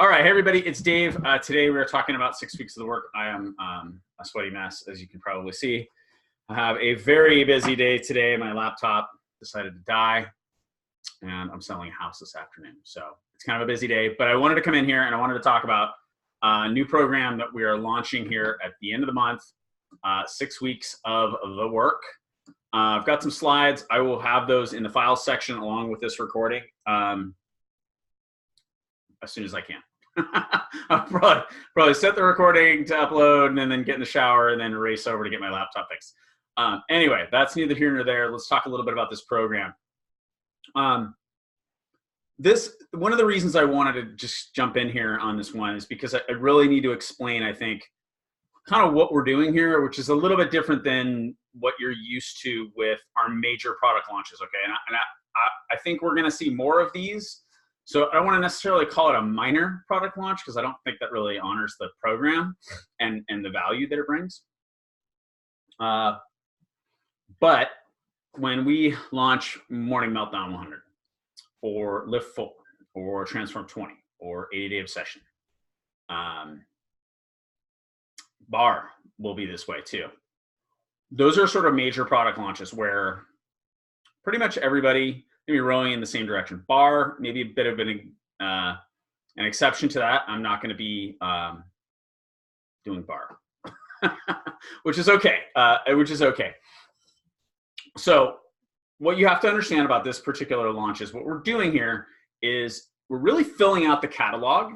All right, hey everybody, it's Dave. Today we are talking about 6 weeks of the work. I am a sweaty mess, as you can probably see. I have a very busy day today. My laptop decided to die, and I'm selling a house this afternoon. So it's kind of a busy day, but I wanted to come in here and I wanted to talk about a new program that we are launching here at the end of the month, 6 weeks of the work. I've got some slides. I will have those in the files section along with this recording as soon as I can. I'll probably set the recording to upload and then get in the shower and then race over to get my laptop fixed. Anyway, that's neither here nor there. Let's talk a little bit about this program. One of the reasons I wanted to just jump in here on this one is because I really need to explain, I think, kind of what we're doing here, which is a little bit different than what you're used to with our major product launches, okay? And I think we're gonna see more of these. So I don't want to necessarily call it a minor product launch because I don't think that really honors the program and the value that it brings. But when we launch Morning Meltdown 100 or Lift 4 or Transform 20 or 80-Day Obsession, Bar will be this way too. Those are sort of major product launches where pretty much everybody be rowing in the same direction. Bar, maybe a bit of an exception to that. I'm not going to be doing bar, which is okay. So what you have to understand about this particular launch is what we're doing here is we're really filling out the catalog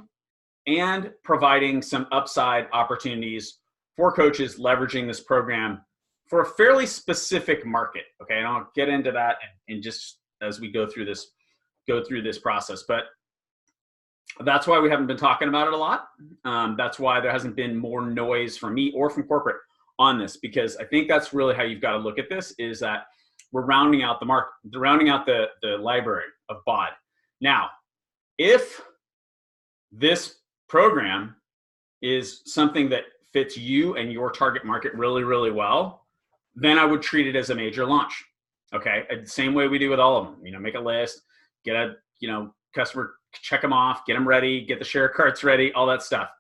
and providing some upside opportunities for coaches leveraging this program for a fairly specific market. Okay, and I'll get into that in just as we go through this process. But that's why we haven't been talking about it a lot. That's why there hasn't been more noise from me or from corporate on this, because I think that's really how you've got to look at this, is that we're rounding out the market, rounding out the library of BOD. Now, if this program is something that fits you and your target market really, really well, then I would treat it as a major launch. Okay, same way we do with all of them. You know, make a list, get a customer, check them off, get them ready, get the share carts ready, all that stuff.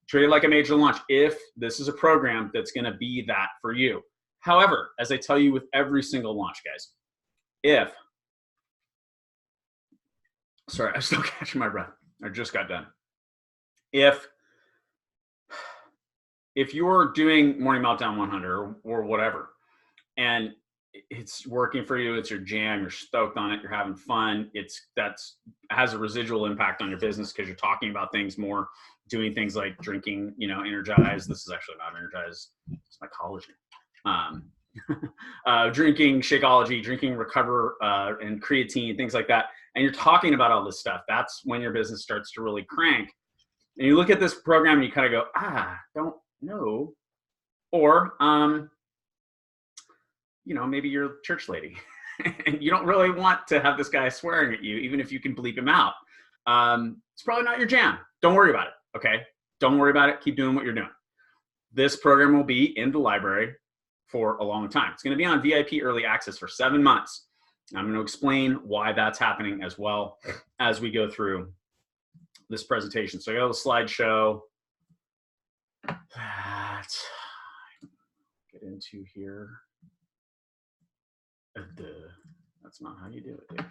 Treat it like a major launch if this is a program that's going to be that for you. However, as I tell you with every single launch, guys, sorry, I'm still catching my breath. I just got done. If you're doing Morning Meltdown 100 or whatever, and it's working for you, it's your jam, you're stoked on it, you're having fun, has a residual impact on your business because you're talking about things more, doing things like drinking, Energize. This is actually not Energize, it's my collagen. Drinking Shakeology, drinking Recover, and creatine, things like that. And you're talking about all this stuff. That's when your business starts to really crank. And you look at this program and you kind of go, don't know. Or, maybe you're a church lady and you don't really want to have this guy swearing at you, even if you can bleep him out. It's probably not your jam. Don't worry about it. Okay. Don't worry about it. Keep doing what you're doing. This program will be in the library for a long time. It's going to be on VIP early access for 7 months. I'm going to explain why that's happening as well as we go through this presentation. So I got a slideshow that get into here. That's not how you do it, Dave.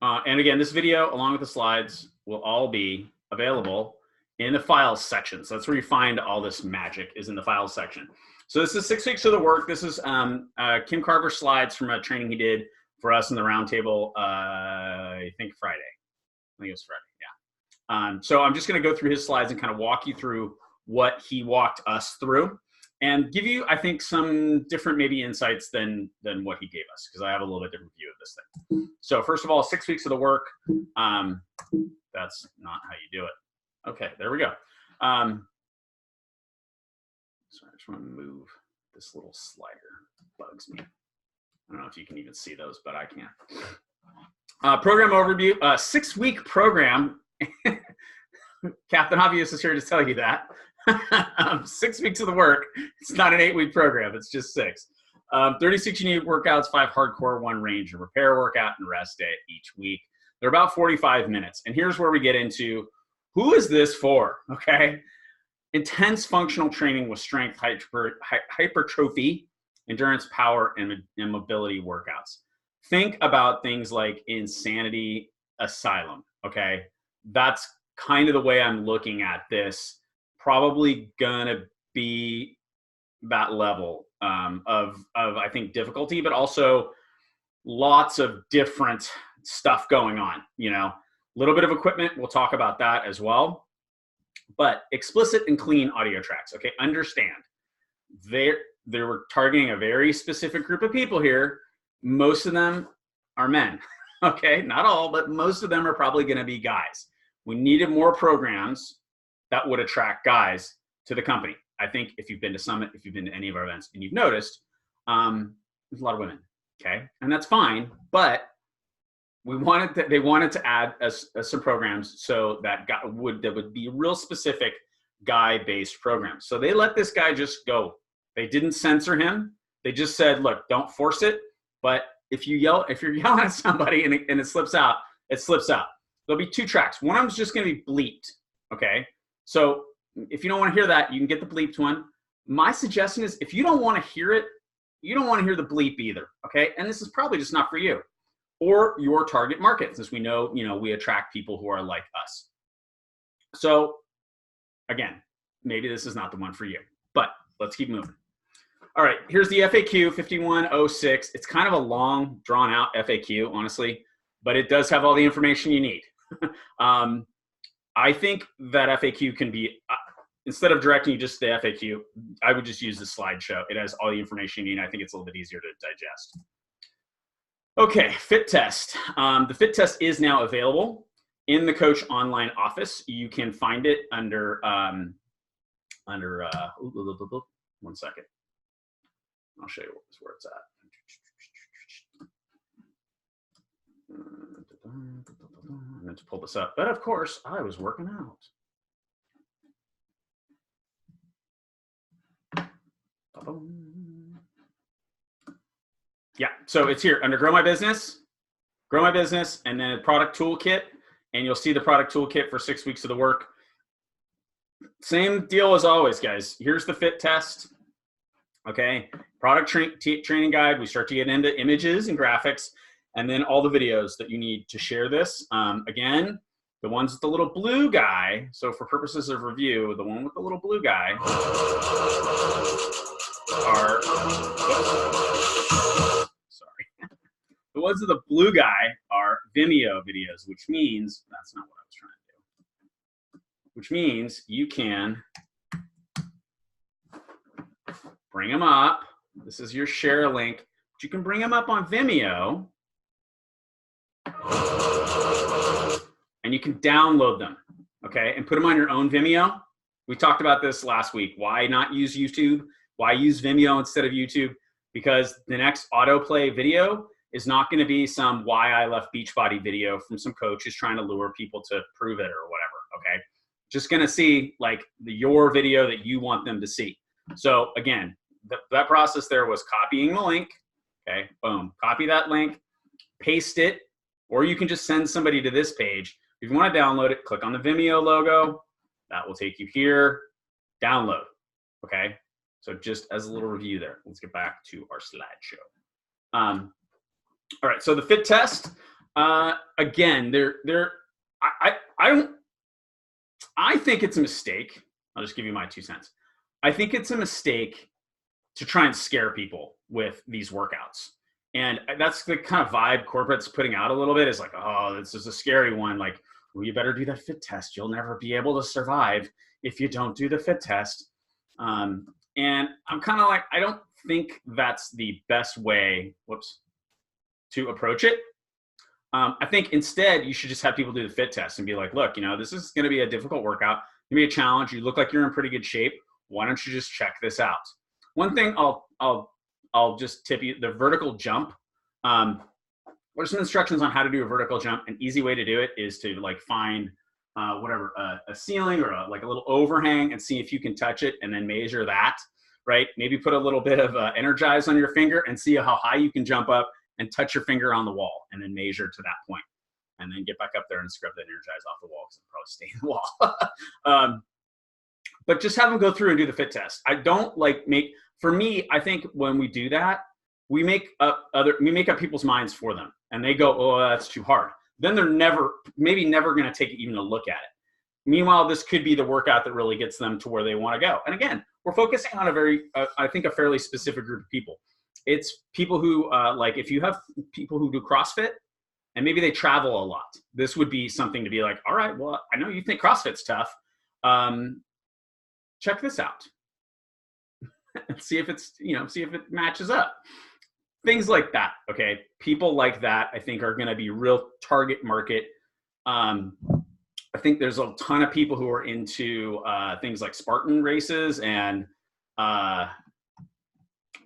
And again, this video, along with the slides, will all be available in the files section. So that's where you find all this magic, is in the files section. So this is 6 weeks of the work. This is Kim Carver's slides from a training he did for us in the roundtable, I think Friday. I think it was Friday, yeah. So I'm just going to go through his slides and kind of walk you through what he walked us through, and give you, I think, some different maybe insights than what he gave us, because I have a little bit different view of this thing. So first of all, 6 weeks of the work. That's not how you do it. Okay, there we go. Sorry, I just want to move this little slider. Bugs me. I don't know if you can even see those, but I can. Program overview, 6-week program. Captain Obvious is here to tell you that. 6 weeks of the work. It's not an 8-week program. It's just 6. 36 unique workouts, 5 hardcore, 1 range and repair workout, and rest day each week. They're about 45 minutes. And here's where we get into who is this for, okay? Intense functional training with strength, hypertrophy, endurance, power, and mobility workouts. Think about things like Insanity Asylum, okay? That's kind of the way I'm looking at this. Probably gonna be that level of I think difficulty, but also lots of different stuff going on, you know, a little bit of equipment. We'll talk about that as well, but explicit and clean audio tracks. Okay. Understand they were targeting a very specific group of people here. Most of them are men. Okay. Not all, but most of them are probably going to be guys. We needed more programs that would attract guys to the company. I think if you've been to Summit, if you've been to any of our events, and you've noticed, there's a lot of women, okay? And that's fine, but they wanted to add some programs so that would be real specific guy-based programs. So they let this guy just go. They didn't censor him. They just said, look, don't force it, but if you're yelling at somebody and it slips out, it slips out. There'll be 2 tracks. One of them's just gonna be bleeped, okay? So if you don't want to hear that, you can get the bleeped one. My suggestion is if you don't want to hear it, you don't want to hear the bleep either, okay? And this is probably just not for you or your target market, since we know, we attract people who are like us. So again, maybe this is not the one for you, but let's keep moving. All right, here's the FAQ 5106. It's kind of a long, drawn out FAQ, honestly, but it does have all the information you need. I think that FAQ can be, instead of directing you just to the FAQ, I would just use the slideshow. It has all the information you need. I think it's a little bit easier to digest. Okay, fit test. The fit test is now available in the Coach online office. You can find it under, one second. I'll show you where it's at. I meant to pull this up, but of course I was working out. Yeah, so it's here under Grow My Business, and then product toolkit, and you'll see the product toolkit for 6 weeks of the work. Same deal as always, guys. Here's the fit test. Okay, product training guide. We start to get into images and graphics, and then all the videos that you need to share this. Again, the ones with the little blue guy. So for purposes of review, the one with the little blue guy are, sorry. The ones with the blue guy are Vimeo videos, which means, that's not what I was trying to do, which means you can bring them up. This is your share link, but you can bring them up on Vimeo and you can download them, okay, and put them on your own Vimeo. We talked about this last week. Why not use YouTube? Why use Vimeo instead of YouTube? Because the next autoplay video is not going to be some why I left Beachbody video from some coach who's trying to lure people to prove it or whatever, okay? Just going to see like your video that you want them to see. So again, that process there was copying the link, okay, boom, copy that link, paste it, or you can just send somebody to this page. If you want to download it, click on the Vimeo logo. That will take you here. Download, okay? So just as a little review there, let's get back to our slideshow. All right, so the fit test, again, I think it's a mistake. I'll just give you my 2 cents. I think it's a mistake to try and scare people with these workouts. And that's the kind of vibe corporate's putting out a little bit, is like, oh, this is a scary one. Like, well, you better do that fit test. You'll never be able to survive if you don't do the fit test. And I'm kind of like, I don't think that's the best way, to approach it. I think instead you should just have people do the fit test and be like, look, this is going to be a difficult workout. It's going to be a challenge. You look like you're in pretty good shape. Why don't you just check this out? One thing I'll just tip you, the vertical jump. There's some instructions on how to do a vertical jump. An easy way to do it is to like find a ceiling or like a little overhang and see if you can touch it and then measure that. right? Maybe put a little bit of Energize on your finger and see how high you can jump up and touch your finger on the wall and then measure to that point. And then get back up there and scrub the Energize off the wall because it'll probably stay in the wall. But just have them go through and do the fit test. I don't like for me, I think when we do that, we make up people's minds for them. And they go, oh, that's too hard. Then they're maybe never going to take even a look at it. Meanwhile, this could be the workout that really gets them to where they want to go. And again, we're focusing on I think a fairly specific group of people. It's people who, like if you have people who do CrossFit and maybe they travel a lot, this would be something to be like, all right, well, I know you think CrossFit's tough. Check this out and see if see if it matches up. Things like that, okay? People like that, I think, are going to be real target market. I think there's a ton of people who are into things like Spartan races and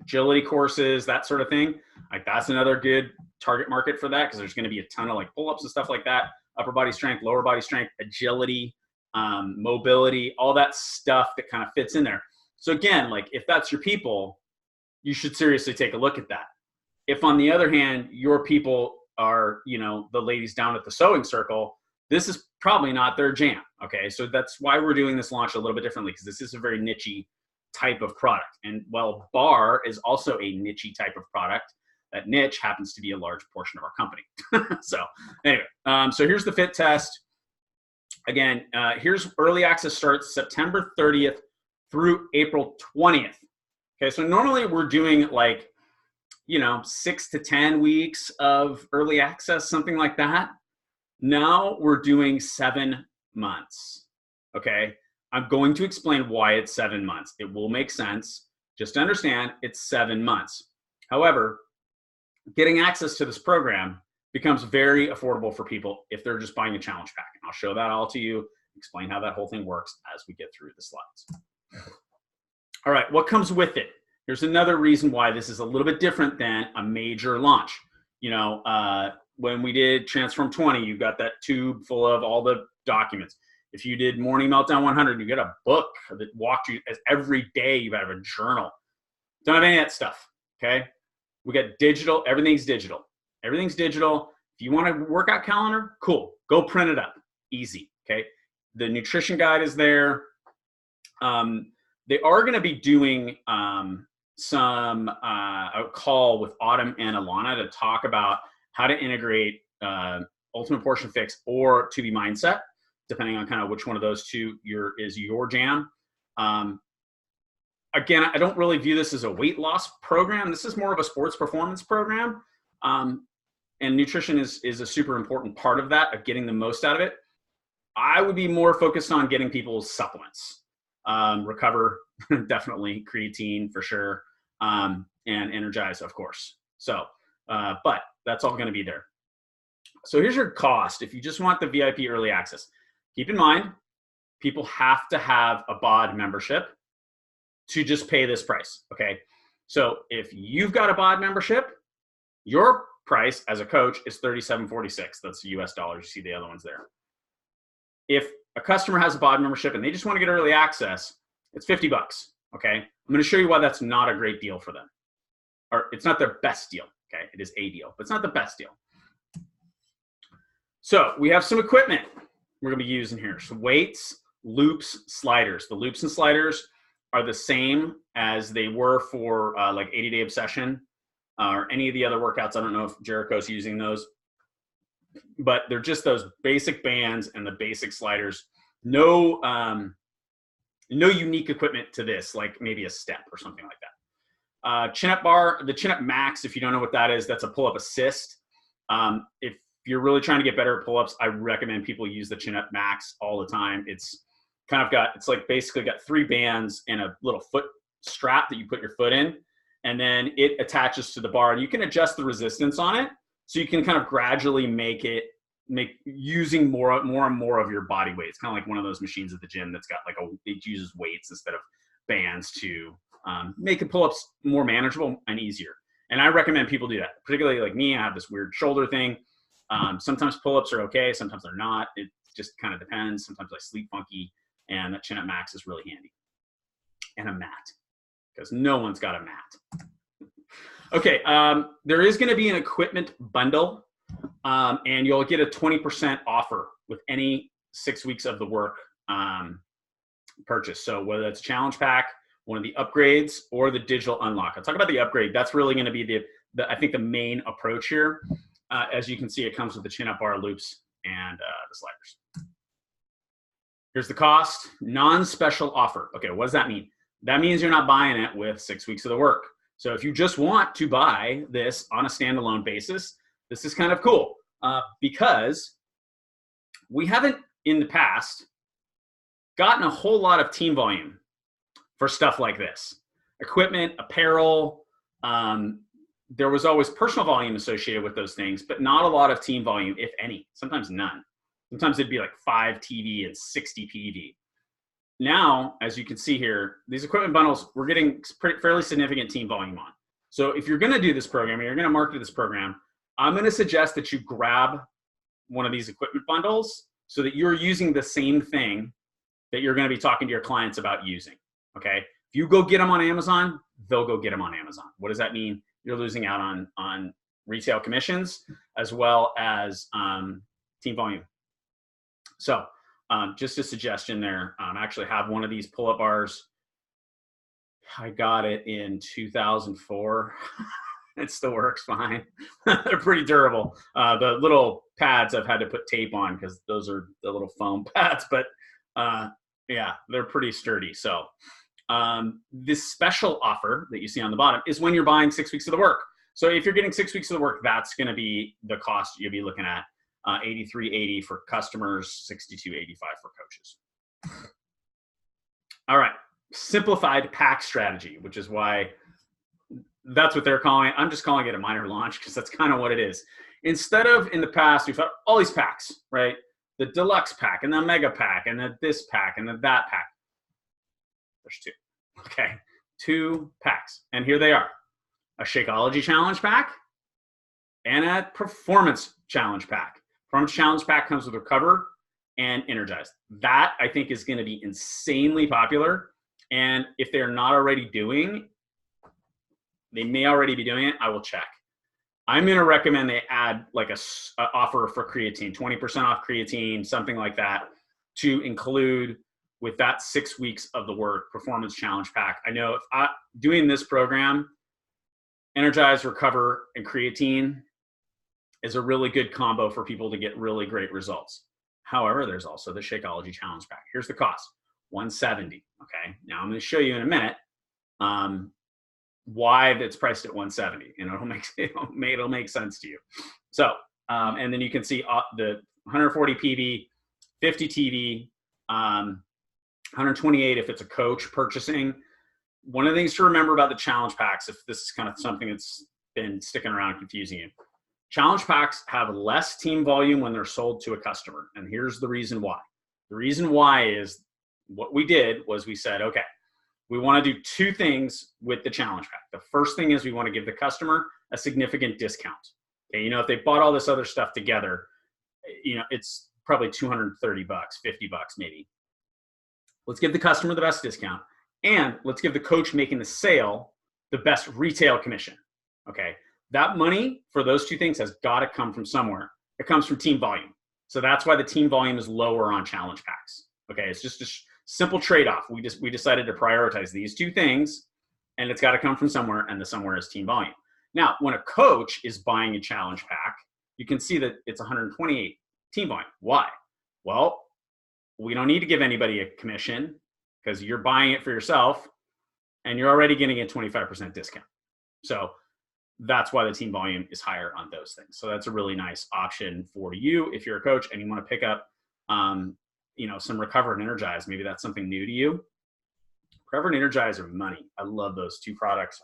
agility courses, that sort of thing. Like that's another good target market for that because there's going to be a ton of like pull-ups and stuff like that, upper body strength, lower body strength, agility, mobility, all that stuff that kind of fits in there. So again, like if that's your people, you should seriously take a look at that. If on the other hand, your people are, the ladies down at the sewing circle, this is probably not their jam. Okay. So that's why we're doing this launch a little bit differently because this is a very niche type of product. And while bar is also a niche type of product, that niche happens to be a large portion of our company. So anyway, so here's the fit test. Again, here's early access starts September 30th through April 20th. Okay. So normally we're doing like, 6 to 10 weeks of early access, something like that. Now we're doing 7 months. Okay. I'm going to explain why it's 7 months. It will make sense. Just understand it's 7 months. However, getting access to this program becomes very affordable for people if they're just buying a challenge pack. And I'll show that all to you, explain how that whole thing works as we get through the slides. All right, what comes with it? Here's another reason why this is a little bit different than a major launch. When we did Transform 20, you got that tube full of all the documents. If you did Morning Meltdown 100, you get a book that walked you as every day. You have a journal. Don't have any of that stuff. Okay, we got digital. Everything's digital. Everything's digital. If you want a workout calendar, cool. Go print it up. Easy. Okay. The nutrition guide is there. They are going to be doing a call with Autumn and Alana to talk about how to integrate Ultimate Portion Fix or 2B Mindset, depending on kind of which one of those two is your jam. Again, I don't really view this as a weight loss program. This is more of a sports performance program. And nutrition is a super important part of that, of getting the most out of it. I would be more focused on getting people's supplements. Recover, definitely, creatine for sure, and Energize, of course. So, but that's all going to be there. So here's your cost. If you just want the VIP early access, keep in mind, people have to have a BOD membership to just pay this price. Okay. So if you've got a BOD membership, your price as a coach is $37.46. That's US dollars. You see the other ones there. If a customer has a BOD membership and they just want to get early access, it's $50. Okay. I'm going to show you why that's not a great deal for them, or it's not their best deal. Okay. It is a deal, but it's not the best deal. So we have some equipment we're going to be using here. So weights, loops, sliders. The loops and sliders are the same as they were for like 80-day obsession or any of the other workouts. I don't know if Jericho's using those, but they're just those basic bands and the basic sliders. No unique equipment to this, like maybe a step or something like that. Chin-up bar, the Chin-up Max, if you don't know what that is, that's a pull-up assist. If you're really trying to get better at pull-ups, I recommend people use the Chin-up Max all the time. It's kind of it's like basically got 3 bands and a little foot strap that you put your foot in, and then it attaches to the bar, and you can adjust the resistance on it. So you can kind of gradually make using more and more of your body weight. It's kind of like one of those machines at the gym that's got it uses weights instead of bands to make the pull-ups more manageable and easier. And I recommend people do that, particularly like me. I have this weird shoulder thing. Sometimes pull-ups are okay. Sometimes they're not. It just kind of depends. Sometimes I sleep funky, and that Chin-up Max is really handy. And a mat, because no one's got a mat. Okay, there is going to be an equipment bundle, and you'll get a 20% offer with any 6 weeks of the work purchase. So whether that's challenge pack, one of the upgrades, or the digital unlock. I'll talk about the upgrade. That's really going to be I think the main approach here. As you can see, it comes with the chin-up bar loops and the sliders. Here's the cost, non-special offer. Okay, what does that mean? That means you're not buying it with 6 weeks of the work. So if you just want to buy this on a standalone basis, this is kind of cool because we haven't in the past gotten a whole lot of team volume for stuff like this. Equipment, apparel, there was always personal volume associated with those things, but not a lot of team volume, if any, sometimes none. Sometimes it'd be like 5 TV and 60 PV. Now, as you can see here, these equipment bundles, we're getting fairly significant team volume on. So if you're going to do this program, and you're going to market this program, I'm going to suggest that you grab one of these equipment bundles so that you're using the same thing that you're going to be talking to your clients about using, okay? If you go get them on Amazon, they'll go get them on Amazon. What does that mean? You're losing out on retail commissions as well as team volume. So just a suggestion there. I actually have one of these pull-up bars. I got it in 2004. It still works fine. They're pretty durable. The little pads I've had to put tape on because those are the little foam pads, but yeah, they're pretty sturdy. So this special offer that you see on the bottom is when you're buying 6 weeks of the work. So if you're getting 6 weeks of the work, that's going to be the cost you'll be looking at. $83.80 for customers, $62.85 for coaches. All right, simplified pack strategy, which is why that's what they're calling it. I'm just calling it a minor launch because that's kind of what it is. Instead of in the past, we've had all these packs, right? The deluxe pack and the mega pack and the this pack and the that pack. There's 2. Okay, 2 packs. And here they are. A Shakeology challenge pack and a performance challenge pack. Performance challenge pack comes with Recover and Energize. That, I think, is going to be insanely popular. And if they're not already doing, they may already be doing it. I will check. I'm going to recommend they add like a offer for creatine, 20% off creatine, something like that, to include with that 6 weeks of the work performance challenge pack. I know if doing this program, Energize, Recover, and creatine is a really good combo for people to get really great results. However, there's also the Shakeology challenge pack. Here's the cost, $170. Okay, now I'm going to show you in a minute why that's priced at $170. You know, it'll make sense to you. So, and then you can see the 140 PV, 50 TV, 128 if it's a coach purchasing. One of the things to remember about the challenge packs, if this is kind of something that's been sticking around confusing you, challenge packs have less team volume when they're sold to a customer. And here's the reason why. The reason why is what we did was we said, okay, we want to do 2 things with the challenge pack. The first thing is we want to give the customer a significant discount. Okay, you know, if they bought all this other stuff together, you know, it's probably $230, $50 maybe. Let's give the customer the best discount, and let's give the coach making the sale the best retail commission. Okay, that money for those 2 things has got to come from somewhere. It comes from team volume. So that's why the team volume is lower on challenge packs. Okay, it's just a simple trade-off. We decided to prioritize these 2 things, and it's got to come from somewhere, and the somewhere is team volume. Now, when a coach is buying a challenge pack, you can see that it's 128 team volume. Why? Well, we don't need to give anybody a commission because you're buying it for yourself, and you're already getting a 25% discount. So that's why the team volume is higher on those things. So that's a really nice option for you if you're a coach and you want to pick up you know, some Recover and Energize. Maybe that's something new to you. Recover and Energize are money. I love those 2 products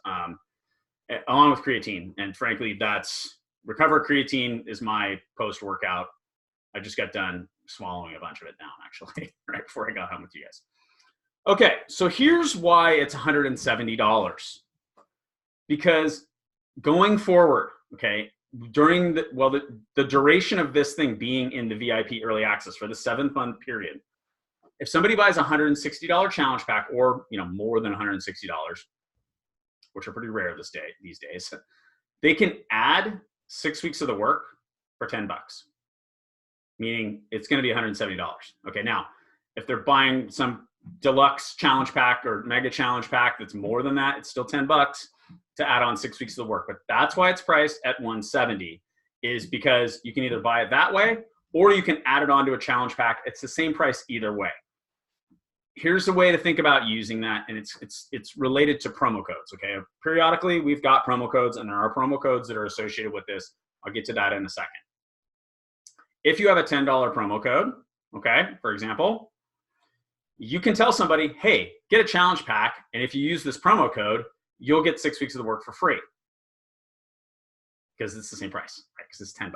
along with creatine. And frankly, that's Recover creatine is my post-workout. I just got done swallowing a bunch of it down actually right before I got home with you guys. Okay, so here's why it's $170. Because going forward, okay, during the duration of this thing being in the VIP early access for the 7-month period, if somebody buys a $160 challenge pack or, you know, more than $160, which are pretty rare these days, they can add 6 weeks of the work for $10, meaning it's going to be $170. Okay, now if they're buying some deluxe challenge pack or mega challenge pack that's more than that, it's still $10 to add on 6 weeks of the work. But that's why it's priced at $170, is because you can either buy it that way or you can add it onto a challenge pack. It's the same price either way. Here's a way to think about using that, and it's related to promo codes. Okay, periodically we've got promo codes, and there are promo codes that are associated with this. I'll get to that in a second. If you have a $10 promo code, okay, for example, you can tell somebody, hey, get a challenge pack, and if you use this promo code, you'll get 6 weeks of the work for free, because it's the same price, right? Because it's $10.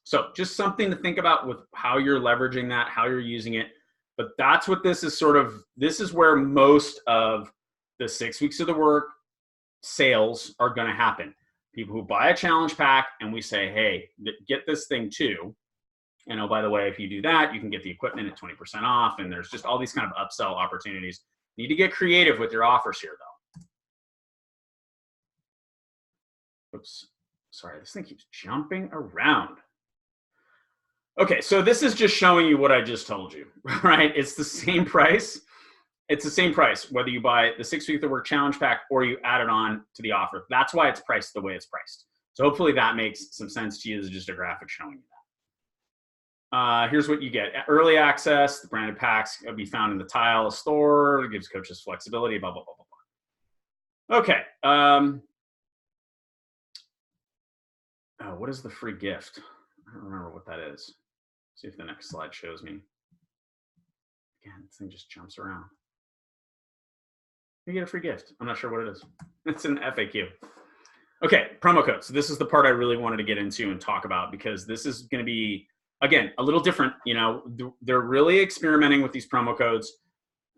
So just something to think about with how you're leveraging that, how you're using it. But that's what this is this is where most of the 6 weeks of the work sales are going to happen. People who buy a challenge pack and we say, hey, get this thing too. And oh, by the way, if you do that, you can get the equipment at 20% off. And there's just all these kind of upsell opportunities. You need to get creative with your offers here, though. Oops, sorry, this thing keeps jumping around. Okay, so this is just showing you what I just told you, right? It's the same price. It's the same price, whether you buy the 6 weeks of work challenge pack or you add it on to the offer. That's why it's priced the way it's priced. So hopefully that makes some sense to you. This is just a graphic showing you that. Here's what you get. Early access, the branded packs will be found in the Tile store. It gives coaches flexibility, blah, blah, blah, blah, blah. Okay. Oh, what is the free gift? I don't remember what that is. See if the next slide shows me. Again, this thing just jumps around. You get a free gift. I'm not sure what it is. It's an FAQ. Okay, promo code. So this is the part I really wanted to get into and talk about, because this is going to be, again, a little different. You know, they're really experimenting with these promo codes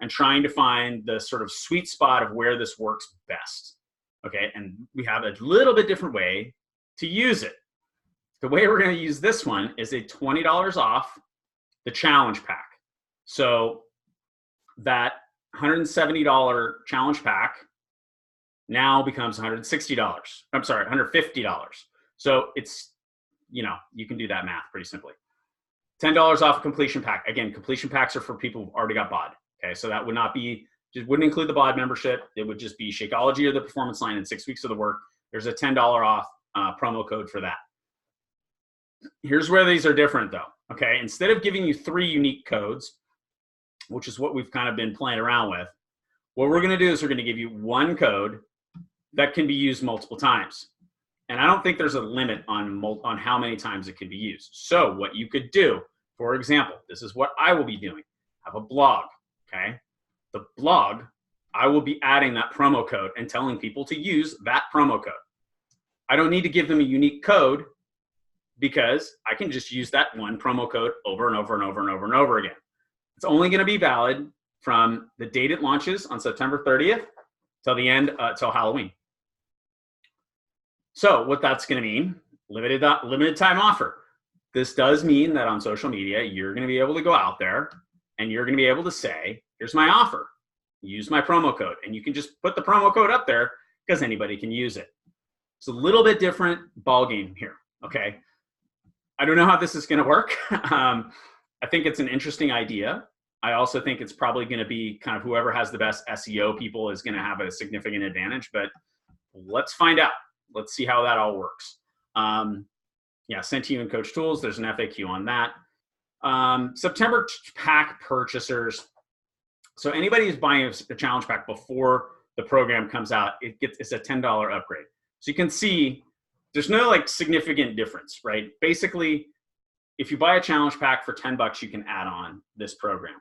and trying to find the sort of sweet spot of where this works best. Okay, and we have a little bit different way to use it. The way we're going to use this one is a $20 off the challenge pack. So that $170 challenge pack now becomes $160. I'm sorry, $150. So it's, you know, you can do that math pretty simply. $10 off a completion pack. Again, completion packs are for people who've already got BOD. Okay, so that would not be, just wouldn't include the BOD membership. It would just be Shakeology or the Performance Line and 6 weeks of the work. There's a $10 off promo code for that. Here's where these are different, though. Okay, instead of giving you 3 unique codes, which is what we've kind of been playing around with, what we're going to do is we're going to give you one code that can be used multiple times. And I don't think there's a limit on how many times it could be used. So what you could do, for example, this is what I will be doing. I have a blog, okay? The blog, I will be adding that promo code and telling people to use that promo code. I don't need to give them a unique code, because I can just use that one promo code over and over and over and over and over again. It's only going to be valid from the date it launches on September 30th till the end, till Halloween. So what that's going to mean, limited time offer. This does mean that on social media, you're going to be able to go out there and you're going to be able to say, here's my offer, use my promo code. And you can just put the promo code up there because anybody can use it. It's a little bit different ball game here, okay? I don't know how this is going to work. I think it's an interesting idea. I also think it's probably going to be kind of whoever has the best SEO people is going to have a significant advantage, but let's find out. Let's see how that all works. Yeah, sent to you in Coach Tools. There's an FAQ on that. September pack purchasers. So anybody who's buying a challenge pack before the program comes out, it's a $10 upgrade. So you can see there's no like significant difference, right? Basically, if you buy a challenge pack for $10, you can add on this program.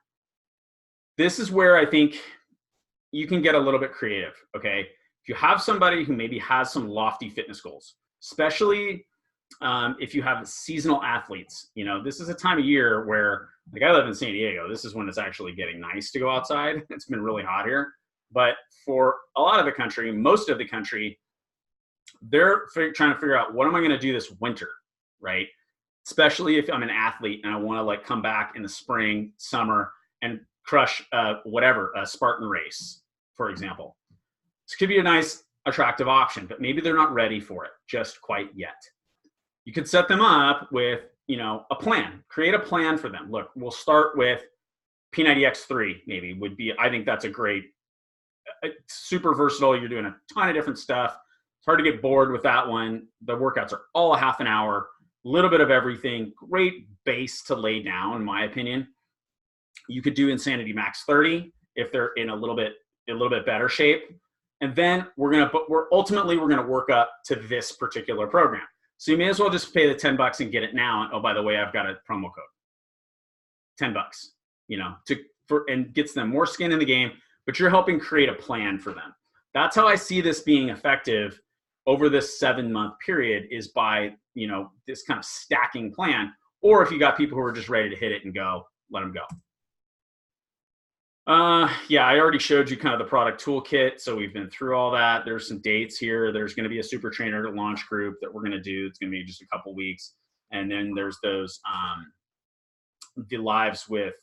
This is where I think you can get a little bit creative, okay? If you have somebody who maybe has some lofty fitness goals, especially if you have seasonal athletes, you know, this is a time of year where, like I live in San Diego, this is when it's actually getting nice to go outside. It's been really hot here. But for a lot of the country, most of the country, they're trying to figure out, what am I going to do this winter, right? Especially if I'm an athlete and I want to like come back in the spring, summer, and crush whatever, a Spartan race, for example. This could be a nice attractive option, but maybe they're not ready for it just quite yet. You could set them up with, you know, a plan. Create a plan for them. Look, we'll start with P90X3 maybe would be, I think that's a great, super versatile. You're doing a ton of different stuff. It's hard to get bored with that one. The workouts are all a half an hour, a little bit of everything. Great base to lay down, in my opinion. You could do Insanity Max 30 if they're in a little bit better shape. And then we're ultimately gonna work up to this particular program. So you may as well just pay the $10 and get it now. And oh, by the way, I've got a promo code, $10, you know, and gets them more skin in the game, but you're helping create a plan for them. That's how I see this being effective over this 7-month period, is by, you know, this kind of stacking plan. Or if you got people who are just ready to hit it and go, let them go. Yeah, I already showed you kind of the product toolkit. So we've been through all that. There's some dates here. There's going to be a super trainer launch group that we're going to do. It's going to be just a couple weeks. And then there's those, the lives with,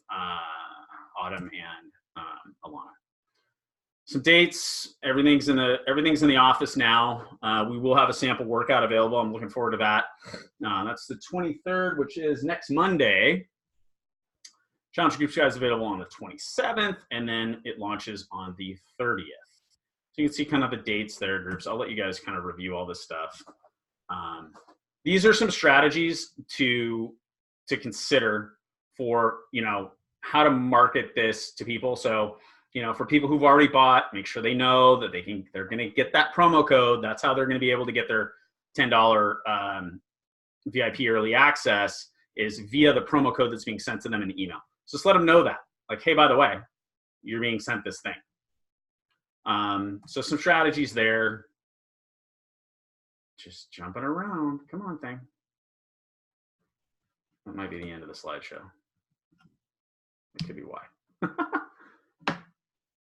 Autumn and, Alana. Some dates, everything's in the office now. We will have a sample workout available. I'm looking forward to that. That's the 23rd, which is next Monday. Challenge Groups guys available on the 27th, and then it launches on the 30th. So you can see kind of the dates there, groups. I'll let you guys kind of review all this stuff. These are some strategies to consider for, you know, how to market this to people. So, you know, for people who've already bought, make sure they know that they're going to get that promo code. That's how they're going to be able to get their $10 VIP early access, is via the promo code that's being sent to them in the email. So just let them know that, like, hey, by the way, you're being sent this thing. So some strategies there. Just jumping around. Come on, thing. That might be the end of the slideshow. It could be why.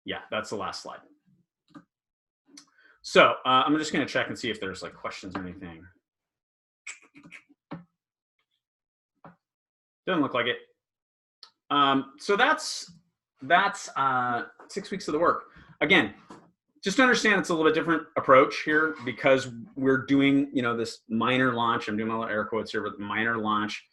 Yeah, that's the last slide. So I'm just going to check and see if there's like questions or anything. Doesn't look like it. So that's 6 weeks of the work. Again, just to understand, it's a little bit different approach here because we're doing, you know, this minor launch. I'm doing my little air quotes here, but the minor launch.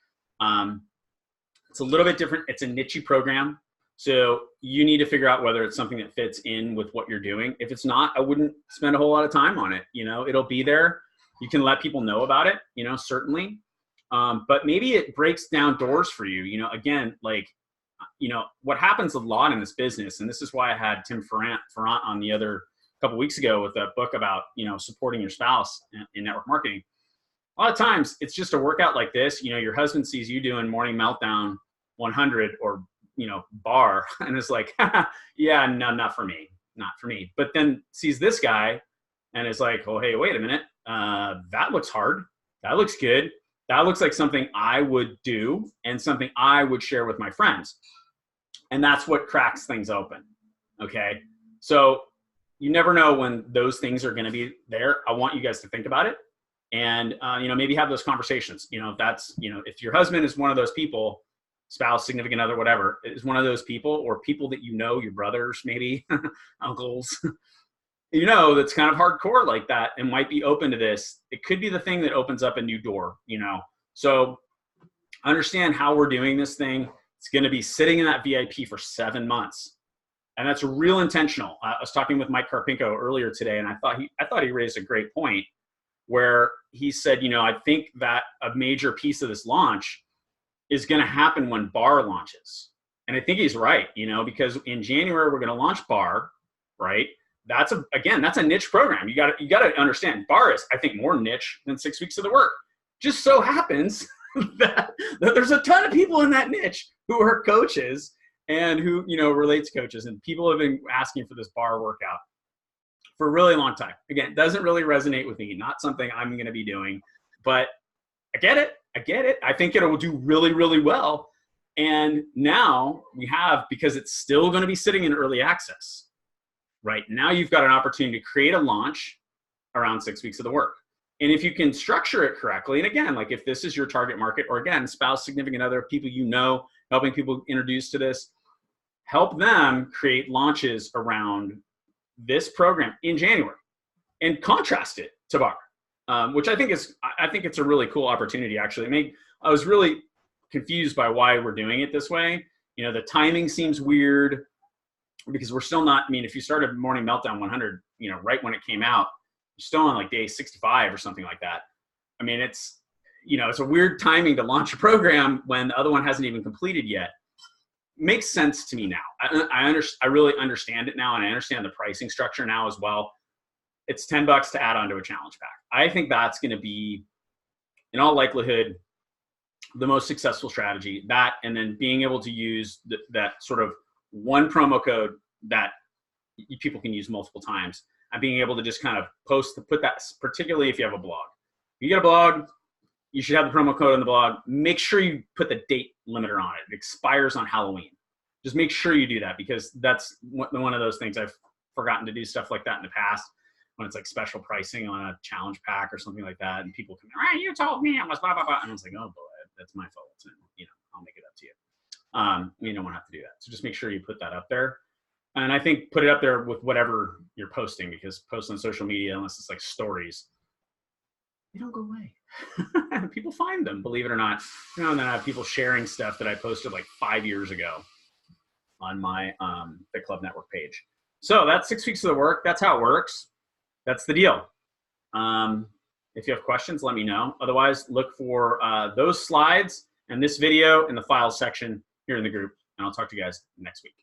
It's a little bit different. It's a niche program. So you need to figure out whether it's something that fits in with what you're doing. If it's not, I wouldn't spend a whole lot of time on it. You know, it'll be there. You can let people know about it, you know, certainly. But maybe it breaks down doors for you. You know, again, like, you know, what happens a lot in this business, and this is why I had Tim Ferrant on the other couple weeks ago with a book about, you know, supporting your spouse in network marketing. A lot of times it's just a workout like this. You know, your husband sees you doing Morning Meltdown 100 or, you know, bar, and is like, yeah, no, not for me. But then sees this guy and is like, oh, hey, wait a minute. That looks hard. That looks good. That looks like something I would do and something I would share with my friends. And that's what cracks things open. Okay. So you never know when those things are going to be there. I want you guys to think about it and, you know, maybe have those conversations. You know, if that's, you know, if your husband is one of those people, spouse, significant other, whatever, is one of those people, or people that, you know, your brothers, maybe uncles, you know, that's kind of hardcore like that and might be open to this. It could be the thing that opens up a new door, you know? So understand how we're doing this thing. It's going to be sitting in that VIP for 7 months. And that's real intentional. I was talking with Mike Karpinko earlier today, and I thought he raised a great point where he said, you know, I think that a major piece of this launch is going to happen when Bar launches. And I think he's right, you know, because in January, we're going to launch Bar, right? That's a niche program. You got to understand, Bar is, I think, more niche than 6 weeks of the work. Just so happens that there's a ton of people in that niche who are coaches and who, you know, relate to coaches, and people have been asking for this Bar workout for a really long time. Again, it doesn't really resonate with me, not something I'm going to be doing, but I get it. I think it will do really, really well. And now we have, because it's still going to be sitting in early access, right? Now you've got an opportunity to create a launch around 6 weeks of the work. And if you can structure it correctly, and again, like if this is your target market, or again, spouse, significant other, people you know, helping people introduce to this, help them create launches around this program in January. and contrast it to bar, which I think it's a really cool opportunity. Actually, I was really confused by why we're doing it this way. You know, the timing seems weird because we're still not. I mean, if you started Morning Meltdown 100, you know, right when it came out, you're still on like day 65 or something like that. I mean, it's, you know, it's a weird timing to launch a program when the other one hasn't even completed yet. Makes sense to me now. I really understand it now, and I understand the pricing structure now as well. It's $10 to add on to a challenge pack. I think that's going to be, in all likelihood, the most successful strategy. That, and then being able to use that sort of one promo code that people can use multiple times, and being able to just kind of put that, particularly if you have a blog. If you get a blog, you should have the promo code in the blog. Make sure you put the date limiter on it. It expires on Halloween. Just make sure you do that, because that's one of those things I've forgotten to do stuff like that in the past, when it's like special pricing on a challenge pack or something like that, and people come, right, you told me I was blah, blah, blah. And I was like, oh boy, that's my fault. And, you know, I'll make it up to you. You don't want to have to do that. So just make sure you put that up there. And I think put it up there with whatever you're posting, because post on social media, unless it's like stories, they don't go away. People find them, believe it or not. You know, and then I have people sharing stuff that I posted like 5 years ago on my Fit Club Network page. So that's 6 weeks of the work. That's how it works. That's the deal. If you have questions, let me know. Otherwise, look for those slides and this video in the files section here in the group, and I'll talk to you guys next week.